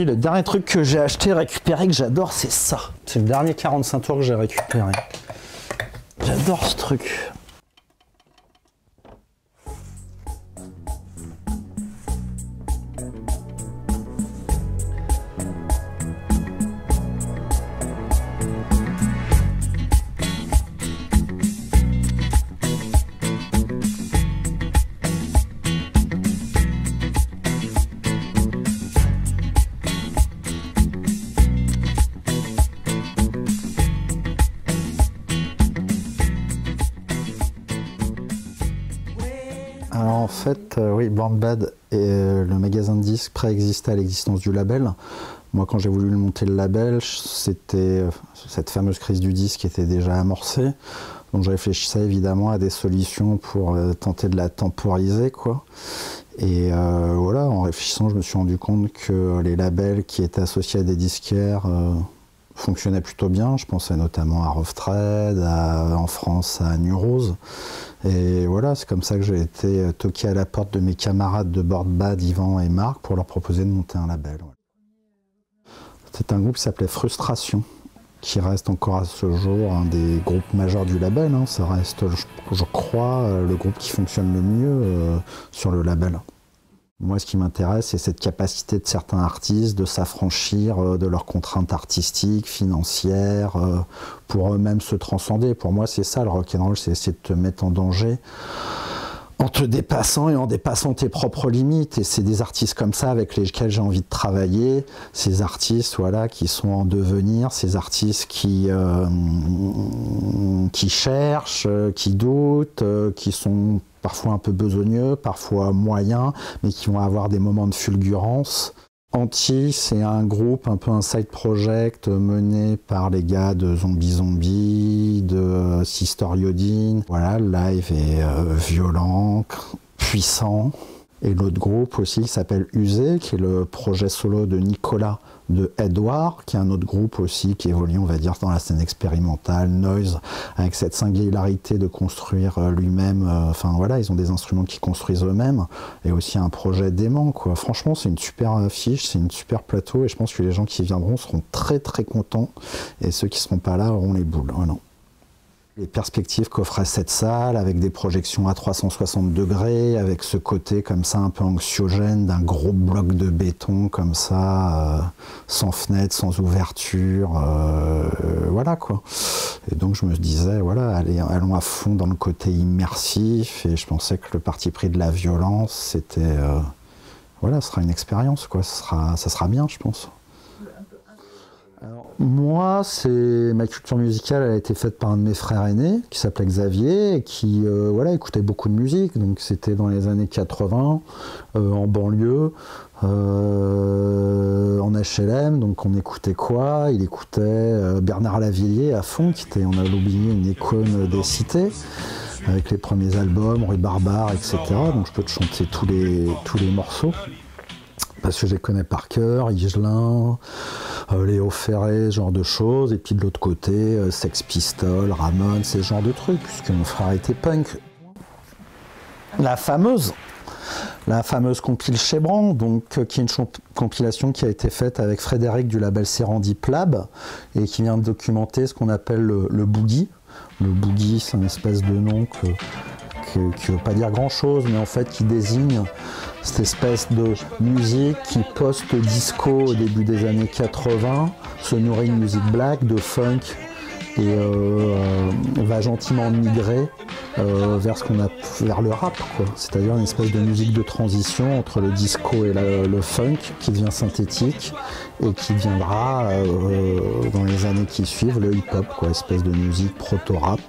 Le dernier truc que j'ai acheté, récupéré, que j'adore, c'est ça. C'est le dernier 45 tours que j'ai récupéré. J'adore ce truc. Alors en fait, oui, Born Bad et le magasin de disques préexistait à l'existence du label. Moi, quand j'ai voulu monter le label, c'était cette fameuse crise du disque qui était déjà amorcée. Donc je réfléchissais évidemment à des solutions pour tenter de la temporiser, quoi. Et voilà, en réfléchissant, je me suis rendu compte que les labels qui étaient associés à des disquaires fonctionnaient plutôt bien. Je pensais notamment à Rough Trade, en France à New Rose. Et voilà, c'est comme ça que j'ai été toqué à la porte de mes camarades de Born Bad, Yvan et Marc, pour leur proposer de monter un label. C'est un groupe qui s'appelait Frustration, qui reste encore à ce jour un des groupes majeurs du label. Hein. Ça reste, je crois, le groupe qui fonctionne le mieux sur le label. Moi, ce qui m'intéresse, c'est cette capacité de certains artistes de s'affranchir de leurs contraintes artistiques, financières, pour eux-mêmes se transcender. Pour moi, c'est ça, le rock'n'roll, c'est essayer de te mettre en danger en te dépassant et en dépassant tes propres limites. Et c'est des artistes comme ça avec lesquels j'ai envie de travailler. Ces artistes, voilà, qui sont en devenir, ces artistes qui cherchent, qui doutent, qui sont parfois un peu besogneux, parfois moyens, mais qui vont avoir des moments de fulgurance. Anti, c'est un groupe, un peu un side project mené par les gars de Zombie Zombie, de Sister Iodine. Voilà, le live est violent, puissant. Et l'autre groupe aussi qui s'appelle Usé, qui est le projet solo de Nicolas de Edouard, qui est un autre groupe aussi qui évolue, on va dire, dans la scène expérimentale, noise, avec cette singularité de construire lui-même. Enfin voilà, ils ont des instruments qu'ils construisent eux-mêmes, et aussi un projet dément, quoi. Franchement, c'est une super affiche, c'est une super plateau, et je pense que les gens qui viendront seront très très contents, et ceux qui ne seront pas là auront les boules. Voilà. Les perspectives qu'offrait cette salle, avec des projections à 360 degrés, avec ce côté comme ça un peu anxiogène d'un gros bloc de béton comme ça, sans fenêtre, sans ouverture, voilà quoi. Et donc je me disais, voilà, allons à fond dans le côté immersif, et je pensais que le parti pris de la violence, c'était, voilà, ce sera une expérience, quoi, ça sera bien, je pense. Alors, moi, ma culture musicale, elle a été faite par un de mes frères aînés, qui s'appelait Xavier, et qui voilà, écoutait beaucoup de musique. Donc c'était dans les années 80, en banlieue, en HLM. Donc on écoutait quoi? Il écoutait Bernard Lavilliers à fond, qui était, on a oublié, une icône des cités, avec les premiers albums, Rue Barbare, etc. Donc je peux te chanter tous les morceaux, parce que je les connais par cœur, Higelin, Léo Ferré, ce genre de choses, et puis de l'autre côté, Sex Pistols, Ramones, ce genre de trucs, puisque mon frère était punk. La fameuse compile Chebran, donc, qui est une compilation qui a été faite avec Frédéric du label Serendip Lab, et qui vient de documenter ce qu'on appelle le boogie. Le boogie, c'est une espèce de nom qui ne veut pas dire grand-chose, mais en fait qui désigne cette espèce de musique qui, post-disco au début des années 80, se nourrit de musique black, de funk, et va gentiment migrer vers le rap, quoi. C'est-à-dire une espèce de musique de transition entre le disco et le funk, qui devient synthétique, et qui deviendra, dans les années qui suivent, le hip-hop, quoi, espèce de musique proto-rap.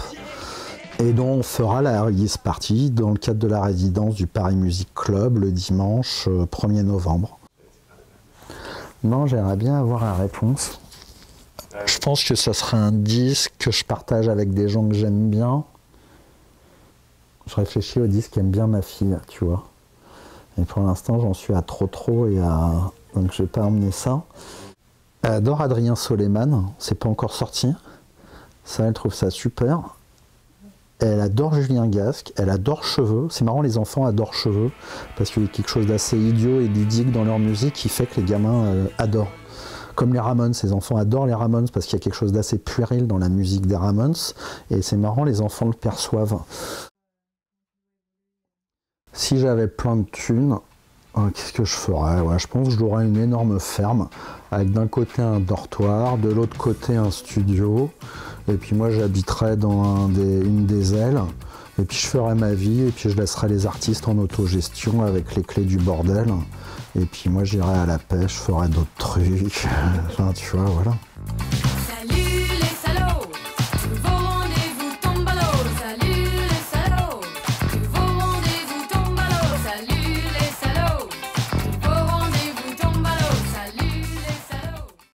Et dont on fera la release party dans le cadre de la résidence du Paris Music Club le dimanche 1er novembre. Non, j'aimerais bien avoir la réponse. Je pense que ce serait un disque que je partage avec des gens que j'aime bien. Je réfléchis au disque qu'aime bien ma fille, tu vois. Et pour l'instant, j'en suis à trop, donc je vais pas emmener ça. Elle adore Adrien Soleiman, c'est pas encore sorti. Ça, elle trouve ça super. Elle adore Julien Gasque, elle adore Cheveux. C'est marrant, les enfants adorent Cheveux, parce qu'il y a quelque chose d'assez idiot et ludique dans leur musique qui fait que les gamins adorent. Comme les Ramones, les enfants adorent les Ramones parce qu'il y a quelque chose d'assez puéril dans la musique des Ramones. Et c'est marrant, les enfants le perçoivent. Si j'avais plein de thunes, qu'est-ce que je ferais? Ouais, je pense que j'aurais une énorme ferme avec d'un côté un dortoir, de l'autre côté un studio. Et puis moi j'habiterais dans une des ailes. Et puis je ferais ma vie et puis je laisserais les artistes en autogestion avec les clés du bordel. Et puis moi j'irais à la pêche, je ferais d'autres trucs. Enfin tu vois, voilà.